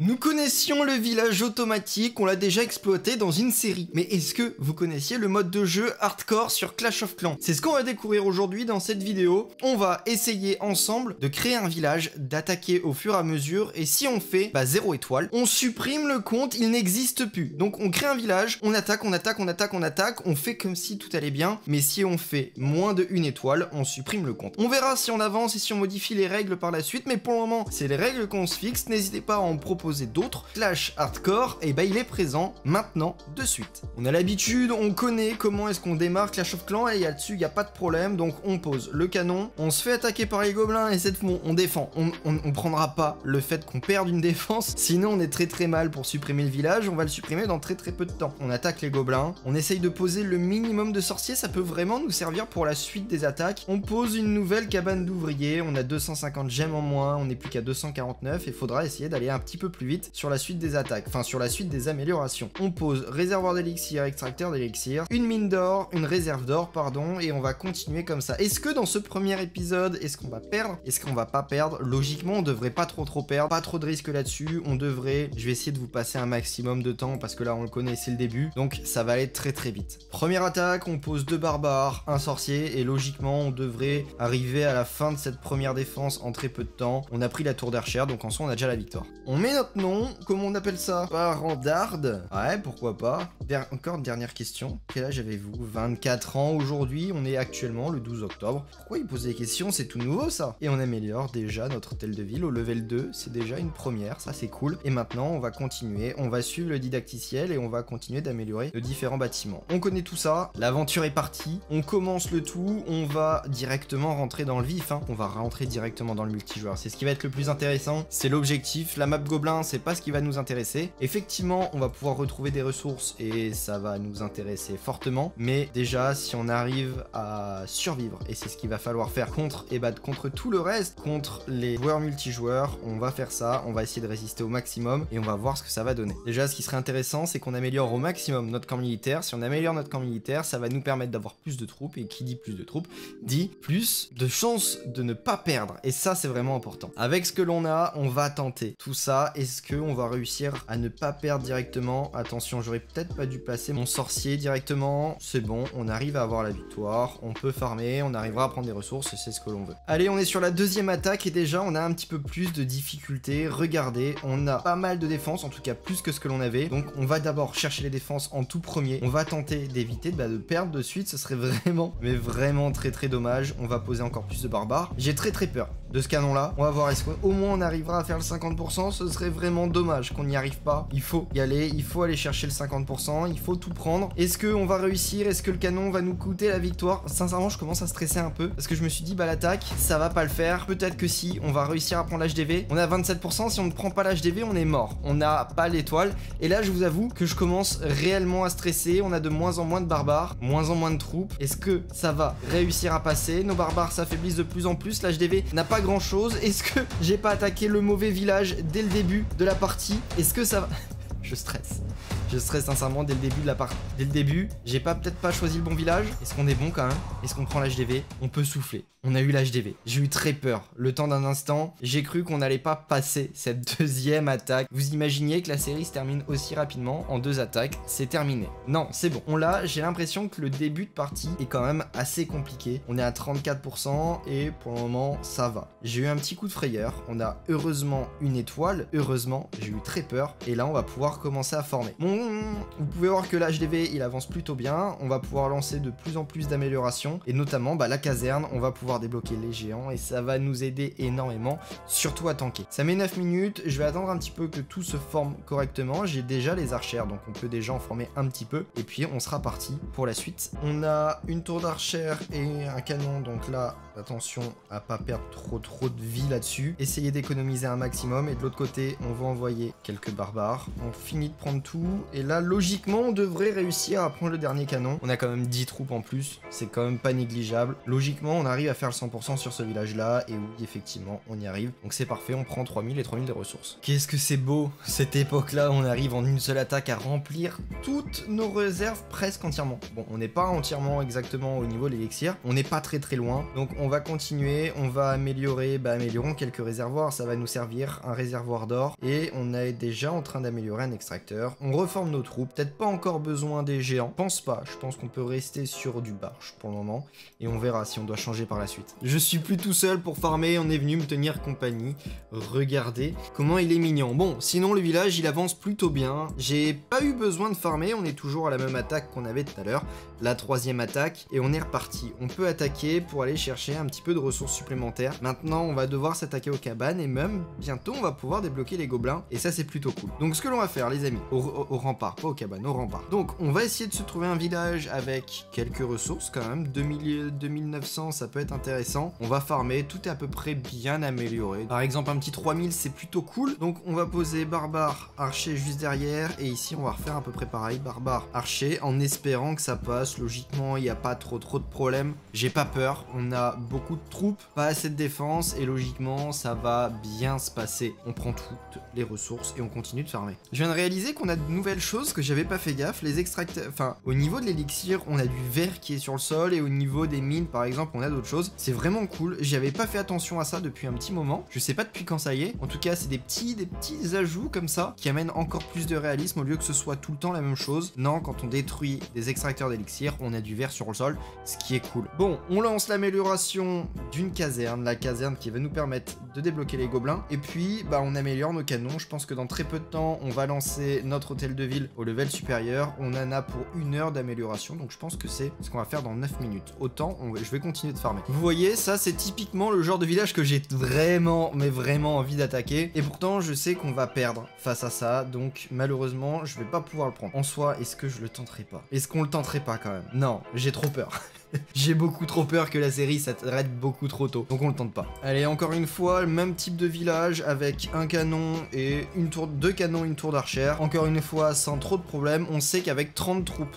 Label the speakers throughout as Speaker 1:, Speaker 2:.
Speaker 1: Nous connaissions le village automatique, on l'a déjà exploité dans une série. Mais est-ce que vous connaissiez le mode de jeu hardcore sur Clash of Clans? C'est ce qu'on va découvrir aujourd'hui dans cette vidéo. On va essayer ensemble de créer un village, d'attaquer au fur et à mesure, et si on fait 0 étoile, on supprime le compte, il n'existe plus. Donc on crée un village, on attaque, on attaque, on attaque, on attaque, on fait comme si tout allait bien, mais si on fait moins de 1 étoile, on supprime le compte. On verra si on avance et si on modifie les règles par la suite, mais pour le moment, c'est les règles qu'on se fixe. N'hésitez pas à en proposer d'autres. Clash Hardcore, et il est présent maintenant de suite. On a l'habitude, on connaît comment est-ce qu'on démarre Clash of Clans, et là-dessus, il n'y a pas de problème, donc on pose le canon, on se fait attaquer par les gobelins, et cette fois, on défend. On prendra pas le fait qu'on perde une défense, sinon on est très mal pour supprimer le village, on va le supprimer dans très peu de temps. On attaque les gobelins, on essaye de poser le minimum de sorciers, ça peut vraiment nous servir pour la suite des attaques. On pose une nouvelle cabane d'ouvriers, on a 250 gemmes en moins, on n'est plus qu'à 249, et il faudra essayer d'aller un petit peu plus vite sur la suite des attaques, enfin sur la suite des améliorations. On pose réservoir d'élixir, extracteur d'élixir, une mine d'or, une réserve d'or, pardon, et on va continuer comme ça. Est-ce que dans ce premier épisode, est-ce qu'on va perdre? Est-ce qu'on va pas perdre? Logiquement, on devrait pas trop perdre, pas trop de risques là-dessus, on devrait, je vais essayer de vous passer un maximum de temps, parce que là on le connaît, c'est le début, donc ça va aller très vite. Première attaque, on pose 2 barbares, un sorcier, et logiquement on devrait arriver à la fin de cette première défense en très peu de temps. On a pris la tour d'archère, donc en soi on a déjà la victoire. On met notre nom, comment on appelle ça? Parandarde? Ouais, pourquoi pas. Encore une dernière question. Quel âge avez-vous? 24 ans aujourd'hui, on est actuellement le 12 octobre. Pourquoi il pose des questions? C'est tout nouveau ça. Et on améliore déjà notre hôtel de ville au level 2, c'est déjà une première, ça c'est cool. Et maintenant on va continuer, on va suivre le didacticiel et on va continuer d'améliorer nos différents bâtiments. On connaît tout ça, l'aventure est partie, on commence le tout, on va directement rentrer dans le vif, hein. On va rentrer directement dans le multijoueur, c'est ce qui va être le plus intéressant, c'est l'objectif. La map gobelin, c'est pas ce qui va nous intéresser. Effectivement, on va pouvoir retrouver des ressources et ça va nous intéresser fortement, mais déjà si on arrive à survivre, et c'est ce qu'il va falloir faire contre tout le reste, contre les joueurs multijoueurs, on va faire ça, on va essayer de résister au maximum et on va voir ce que ça va donner. Déjà, ce qui serait intéressant, c'est qu'on améliore au maximum notre camp militaire. Si on améliore notre camp militaire, ça va nous permettre d'avoir plus de troupes, et qui dit plus de troupes dit plus de chances de ne pas perdre, et ça c'est vraiment important. Avec ce que l'on a, on va tenter tout ça. Est-ce qu'on va réussir à ne pas perdre directement? Attention, j'aurais peut-être pas dû placer mon sorcier directement. C'est bon, on arrive à avoir la victoire, on peut farmer, on arrivera à prendre des ressources, c'est ce que l'on veut. Allez, on est sur la deuxième attaque, et déjà on a un petit peu plus de difficulté. Regardez, on a pas mal de défense, en tout cas plus que ce que l'on avait, donc on va d'abord chercher les défenses en tout premier. On va tenter d'éviter de perdre de suite, ce serait vraiment, mais vraiment très dommage. On va poser encore plus de barbares. J'ai très peur de ce canon là. On va voir, est-ce qu'au moins on arrivera à faire le 50%? Ce serait vraiment dommage qu'on n'y arrive pas. Il faut y aller, il faut aller chercher le 50%, il faut tout prendre. Est-ce qu'on va réussir? Est-ce que le canon va nous coûter la victoire? Sincèrement, je commence à stresser un peu, parce que je me suis dit, l'attaque, ça va pas le faire. Peut-être que si, on va réussir à prendre l'HDV. On a 27%, si on ne prend pas l'HDV, on est mort. On n'a pas l'étoile. Et là, je vous avoue que je commence réellement à stresser. On a de moins en moins de barbares, moins en moins de troupes. Est-ce que ça va réussir à passer? Nos barbares s'affaiblissent de plus en plus. L'HDV n'a pas grand chose. Est-ce que j'ai pas attaqué le mauvais village dès le début de la partie? Est-ce que ça va... Je stresse. Je stresse sincèrement dès le début de la partie. Dès le début, j'ai peut-être pas choisi le bon village. Est-ce qu'on est bon quand même? Est-ce qu'on prend l'HDV? On peut souffler. On a eu l'HDV. J'ai eu très peur. Le temps d'un instant, j'ai cru qu'on n'allait pas passer cette deuxième attaque. Vous imaginiez que la série se termine aussi rapidement? En 2 attaques, c'est terminé. Non, c'est bon. On l'a. J'ai l'impression que le début de partie est quand même assez compliqué. On est à 34% et pour le moment, ça va. J'ai eu un petit coup de frayeur. On a heureusement une étoile. Heureusement, j'ai eu très peur. Et là, on va pouvoir commencer à former. Bon, vous pouvez voir que l'HDV, il avance plutôt bien. On va pouvoir lancer de plus en plus d'améliorations. Et notamment, la caserne, on va pouvoir débloquer les géants et ça va nous aider énormément, surtout à tanker. Ça met 9 minutes, je vais attendre un petit peu que tout se forme correctement. J'ai déjà les archères, donc on peut déjà en former un petit peu et puis on sera parti pour la suite. On a une tour d'archère et un canon, donc là, attention à pas perdre trop de vie là-dessus. Essayez d'économiser un maximum et de l'autre côté, on va envoyer quelques barbares. On finit de prendre tout et là, logiquement, on devrait réussir à prendre le dernier canon. On a quand même 10 troupes en plus, c'est quand même pas négligeable. Logiquement, on arrive à faire le 100% sur ce village-là, et oui, effectivement, on y arrive. Donc c'est parfait, on prend 3000 et 3000 de ressources. Qu'est-ce que c'est beau, cette époque-là, on arrive en une seule attaque à remplir toutes nos réserves presque entièrement. Bon, on n'est pas entièrement exactement au niveau de l'élixir, on n'est pas très loin, donc on va continuer, on va améliorer, améliorons quelques réservoirs, ça va nous servir, un réservoir d'or, et on est déjà en train d'améliorer un extracteur. On reforme nos troupes, peut-être pas encore besoin des géants, pense pas, je pense qu'on peut rester sur du barge pour le moment, et on verra si on doit changer par la suite. Je suis plus tout seul pour farmer, on est venu me tenir compagnie, regardez comment il est mignon. Bon, sinon le village il avance plutôt bien, j'ai pas eu besoin de farmer, on est toujours à la même attaque qu'on avait tout à l'heure, la 3e attaque, et on est reparti. On peut attaquer pour aller chercher un petit peu de ressources supplémentaires. Maintenant, on va devoir s'attaquer aux cabanes, et même bientôt, on va pouvoir débloquer les gobelins, et ça, c'est plutôt cool. Donc, ce que l'on va faire, les amis, au rempart, pas aux cabanes, au rempart. Donc, on va essayer de se trouver un village avec quelques ressources, quand même, 2900, ça peut être intéressant. On va farmer, tout est à peu près bien amélioré. Par exemple, un petit 3000, c'est plutôt cool. Donc, on va poser barbare, archer juste derrière, et ici, on va refaire à peu près pareil, barbare, archer, en espérant que ça passe. Logiquement, il n'y a pas trop de problèmes. J'ai pas peur, on a beaucoup de troupes, pas assez de défense, et logiquement, ça va bien se passer. On prend toutes les ressources et on continue de farmer. Je viens de réaliser qu'on a de nouvelles choses que j'avais pas fait gaffe. Les extracteurs, enfin, au niveau de l'élixir, on a du verre qui est sur le sol, et au niveau des mines, par exemple, on a d'autres choses. C'est vraiment cool. J'avais pas fait attention à ça depuis un petit moment. Je sais pas depuis quand ça y est. En tout cas, c'est des petits ajouts comme ça qui amènent encore plus de réalisme au lieu que ce soit tout le temps la même chose. Non, quand on détruit des extracteurs d'élixir, on a du verre sur le sol, ce qui est cool. Bon, on lance l'amélioration d'une caserne, la caserne qui va nous permettre de débloquer les gobelins, et puis on améliore nos canons. Je pense que dans très peu de temps, on va lancer notre hôtel de ville au level supérieur. On en a pour 1 heure d'amélioration, donc je pense que c'est ce qu'on va faire dans 9 minutes. Autant, je vais continuer de farmer. Vous voyez, ça c'est typiquement le genre de village que j'ai vraiment, mais vraiment envie d'attaquer, et pourtant je sais qu'on va perdre face à ça, donc malheureusement, je vais pas pouvoir le prendre. En soi, est-ce que je le tenterai pas? Est-ce qu'on le tenterait pas quand même? Non, j'ai trop peur. J'ai beaucoup trop peur que la série s'arrête beaucoup trop tôt, donc on le tente pas. Allez, encore une fois, le même type de village avec un canon et deux canons, une tour d'archère. Encore une fois, sans trop de problèmes. On sait qu'avec 30 troupes,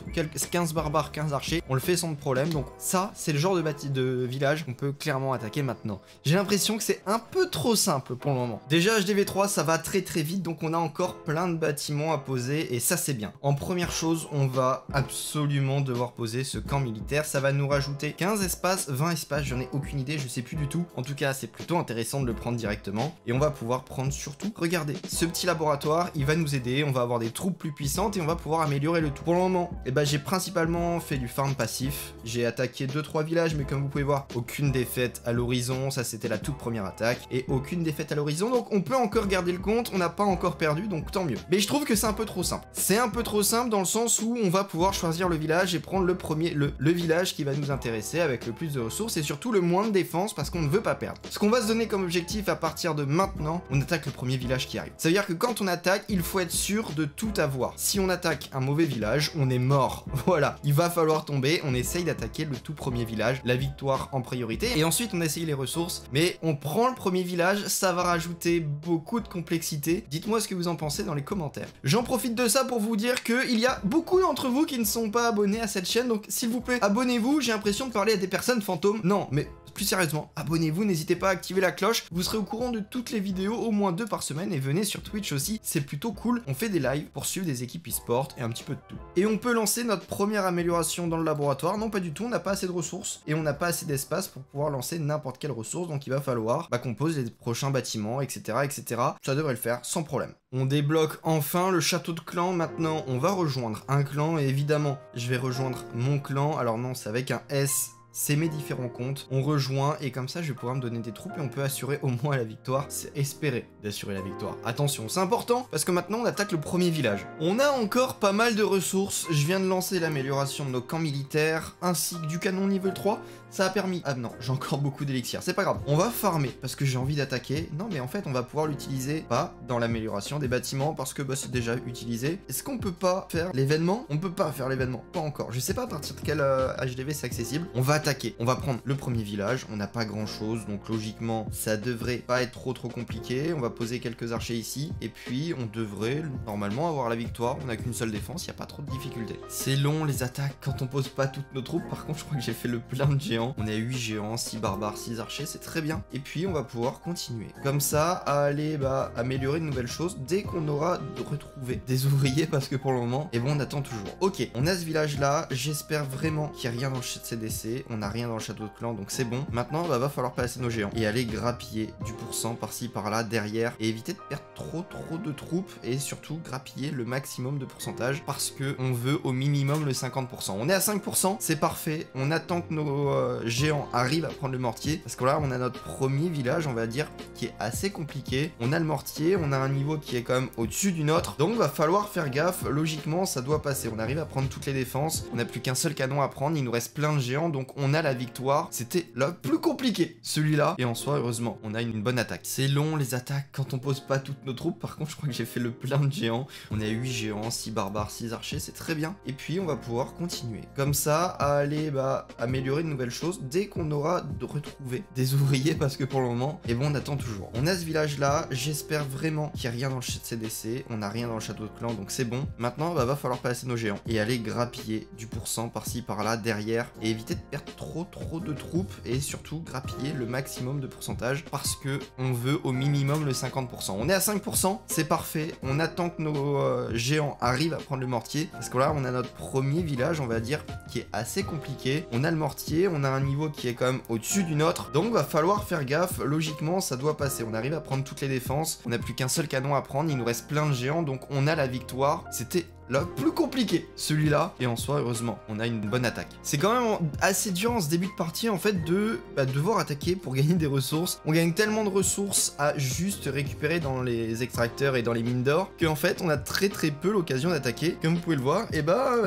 Speaker 1: 15 barbares, 15 archers, on le fait sans problème. Donc ça, c'est le genre de village qu'on peut clairement attaquer maintenant. J'ai l'impression que c'est un peu trop simple pour le moment. Déjà, HDV3, ça va très très vite, donc on a encore plein de bâtiments à poser, et ça c'est bien. En première chose, on va absolument devoir poser ce camp militaire. Ça va nous rajouter 15 espaces, 20 espaces, j'en ai aucune idée, je sais plus du tout. En tout cas, c'est plutôt intéressant de le prendre directement. Et on va pouvoir prendre surtout, regardez, ce petit laboratoire, il va nous aider, on va avoir des troupes plus puissantes et on va pouvoir améliorer le tout. Pour le moment, j'ai principalement fait du farm passif. J'ai attaqué 2-3 villages, mais comme vous pouvez voir, aucune défaite à l'horizon, ça c'était la toute première attaque, et aucune défaite à l'horizon, donc on peut encore garder le compte, on n'a pas encore perdu, donc tant mieux. Mais je trouve que c'est un peu trop simple. C'est un peu trop simple dans le sens où on va pouvoir choisir le village et prendre le village qui va nous intéresser avec le plus de ressources et surtout le moins de défense parce qu'on ne veut pas perdre. Ce qu'on va se donner comme objectif à partir de maintenant, on attaque le premier village qui arrive. Ça veut dire que quand on attaque, il faut être sûr de tout avoir. Si on attaque un mauvais village, on est mort. Voilà, il va falloir tomber, on essaye d'attaquer le tout premier village, la victoire en priorité, et ensuite on essaye les ressources, mais on prend le premier village, ça va rajouter beaucoup de complexité. Dites-moi ce que vous en pensez dans les commentaires. J'en profite de ça pour vous dire qu'il y a beaucoup d'entre vous qui ne sont pas abonnés à cette chaîne, donc s'il vous plaît, abonnez-vous. J'ai l'impression de parler à des personnes fantômes. Non, mais plus sérieusement, abonnez-vous, n'hésitez pas à activer la cloche, vous serez au courant de toutes les vidéos, au moins 2 par semaine, et venez sur Twitch aussi, c'est plutôt cool. On fait des lives pour suivre des équipes e-sport et un petit peu de tout. Et on peut lancer notre première amélioration dans le laboratoire. Non, pas du tout, on n'a pas assez de ressources et on n'a pas assez d'espace pour pouvoir lancer n'importe quelle ressource, donc il va falloir qu'on pose les prochains bâtiments, etc., etc. Ça devrait le faire sans problème. On débloque enfin le château de clan. Maintenant, on va rejoindre un clan, et évidemment, je vais rejoindre mon clan. Alors non, c'est avec un S. C'est mes différents comptes, on rejoint, et comme ça je vais pouvoir me donner des troupes et on peut assurer au moins la victoire, c'est espérer d'assurer la victoire. Attention, c'est important parce que maintenant on attaque le premier village. On a encore pas mal de ressources, je viens de lancer l'amélioration de nos camps militaires ainsi que du canon niveau 3, ça a permis... Ah non, j'ai encore beaucoup d'élixir, c'est pas grave. On va farmer parce que j'ai envie d'attaquer. Non mais en fait on va pouvoir l'utiliser pas dans l'amélioration des bâtiments parce que c'est déjà utilisé. Est-ce qu'on peut pas faire l'événement? On peut pas faire l'événement, pas encore. Je sais pas à partir de quel HDV c'est accessible. On va attaquer, on va prendre le premier village, on n'a pas grand chose, donc logiquement ça devrait pas être trop compliqué. On va poser quelques archers ici, et puis on devrait normalement avoir la victoire. On n'a qu'une seule défense, il n'y a pas trop de difficultés. C'est long les attaques quand on pose pas toutes nos troupes, par contre je crois que j'ai fait le plein de géants. On est à 8 géants, 6 barbares, 6 archers, c'est très bien. Et puis on va pouvoir continuer comme ça à aller améliorer de nouvelles choses dès qu'on aura retrouvé des ouvriers, parce que pour le moment, on attend toujours. Ok, on a ce village là, j'espère vraiment qu'il n'y a rien dans le CDC. on n'a rien dans le château de clan, donc c'est bon. Maintenant, va falloir passer nos géants et aller grappiller du pourcent par-ci par-là derrière et éviter de perdre trop de troupes et surtout grappiller le maximum de pourcentage parce que on veut au minimum le 50%. On est à 5%, c'est parfait. On attend que nos géants arrivent à prendre le mortier parce que là, on a notre premier village, on va dire, qui est assez compliqué. On a le mortier, on a un niveau qui est quand même au-dessus du nôtre, donc va falloir faire gaffe. Logiquement, ça doit passer. On arrive à prendre toutes les défenses. On n'a plus qu'un seul canon à prendre. Il nous reste plein de géants, donc on a la victoire. C'était le plus compliqué, celui-là. Et en soi, heureusement, on a une bonne attaque. C'est long, les attaques, quand on pose pas toutes nos troupes. Par contre, je crois que j'ai fait le plein de géants. On est à 8 géants, 6 barbares, 6 archers. C'est très bien. Et puis, on va pouvoir continuer. Comme ça, à aller améliorer de nouvelles choses dès qu'on aura retrouvé des ouvriers. Parce que pour le moment, et bon, on attend toujours. On a ce village-là. J'espère vraiment qu'il n'y a rien dans le CDC. On n'a rien dans le château de clan, donc c'est bon. Maintenant, va falloir passer nos géants et aller grappiller du pourcent par-ci par-là derrière et éviter de perdre trop de troupes et surtout grappiller le maximum de pourcentage parce que on veut au minimum le 50%. On est à 5%, c'est parfait. On attend que nos géants arrivent à prendre le mortier parce que là, on a notre premier village, on va dire, qui est assez compliqué. On a le mortier, on a un niveau qui est quand même au-dessus du nôtre, donc va falloir faire gaffe. Logiquement, ça doit passer. On arrive à prendre toutes les défenses. On n'a plus qu'un seul canon à prendre. Il nous reste plein de géants, donc on a la victoire. C'était le plus compliqué, celui-là, et en soi, heureusement, on a une bonne attaque. C'est quand même assez dur en ce début de partie, en fait, de devoir attaquer pour gagner des ressources. On gagne tellement de ressources à juste récupérer dans les extracteurs et dans les mines d'or, qu'en fait, on a très peu l'occasion d'attaquer. Comme vous pouvez le voir, et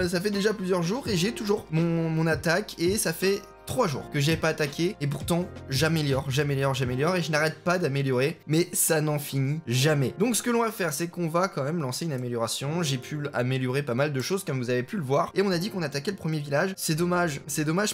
Speaker 1: ça fait déjà plusieurs jours, et j'ai toujours mon attaque, et ça fait 3 jours que j'ai pas attaqué et pourtant j'améliore et je n'arrête pas d'améliorer, mais ça n'en finit jamais. Donc ce que l'on va faire, c'est qu'on va quand même lancer une amélioration. J'ai pu améliorer pas mal de choses comme vous avez pu le voir et on a dit qu'on attaquait le premier village. C'est dommage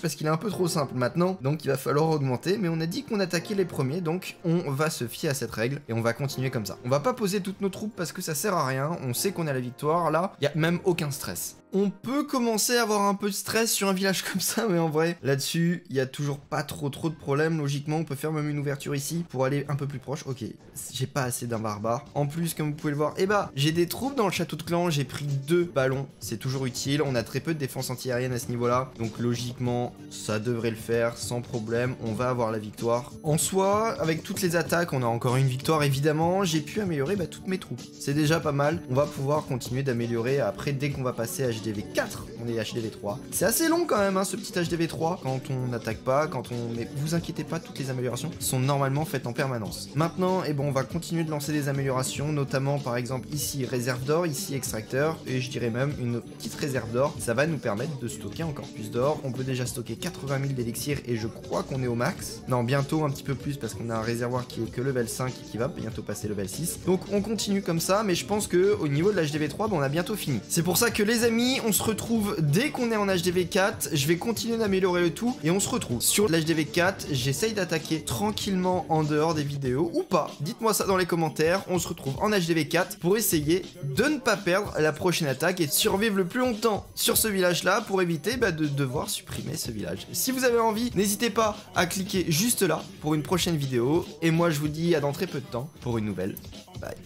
Speaker 1: parce qu'il est un peu trop simple maintenant, donc il va falloir augmenter, mais on a dit qu'on attaquait les premiers, donc on va se fier à cette règle et on va continuer comme ça. On va pas poser toutes nos troupes parce que ça sert à rien, on sait qu'on a la victoire, là, il y a même aucun stress. On peut commencer à avoir un peu de stress sur un village comme ça, mais en vrai, là-dessus, il y a toujours pas trop de problèmes. Logiquement, on peut faire même une ouverture ici pour aller un peu plus proche. Ok, j'ai pas assez d'un barbare. En plus, comme vous pouvez le voir, j'ai des troupes dans le château de clan. J'ai pris 2 ballons. C'est toujours utile. On a très peu de défense anti-aérienne à ce niveau-là. Donc logiquement, ça devrait le faire sans problème. On va avoir la victoire. En soi, avec toutes les attaques, on a encore une victoire, évidemment. J'ai pu améliorer toutes mes troupes. C'est déjà pas mal. On va pouvoir continuer d'améliorer après dès qu'on va passer à HDV4, on est HDV3. C'est assez long quand même, ce petit HDV3, quand on n'attaque pas, mais vous inquiétez pas, toutes les améliorations sont normalement faites en permanence. Maintenant, on va continuer de lancer des améliorations, notamment par exemple ici réserve d'or, ici extracteur, et je dirais même une petite réserve d'or. Ça va nous permettre de stocker encore plus d'or. On peut déjà stocker 80 000 d'élixir et je crois qu'on est au max. Non, bientôt un petit peu plus parce qu'on a un réservoir qui est que level 5 et qui va bientôt passer level 6. Donc on continue comme ça, mais je pense que au niveau de l'HDV3, on a bientôt fini. C'est pour ça que les amis, on se retrouve dès qu'on est en HDV4, je vais continuer d'améliorer le tout et on se retrouve sur l'HDV4, j'essaye d'attaquer tranquillement en dehors des vidéos ou pas, dites-moi ça dans les commentaires, on se retrouve en HDV4 pour essayer de ne pas perdre la prochaine attaque et de survivre le plus longtemps sur ce village là pour éviter de devoir supprimer ce village. Si vous avez envie, n'hésitez pas à cliquer juste là pour une prochaine vidéo et moi je vous dis à dans très peu de temps pour une nouvelle. Bye.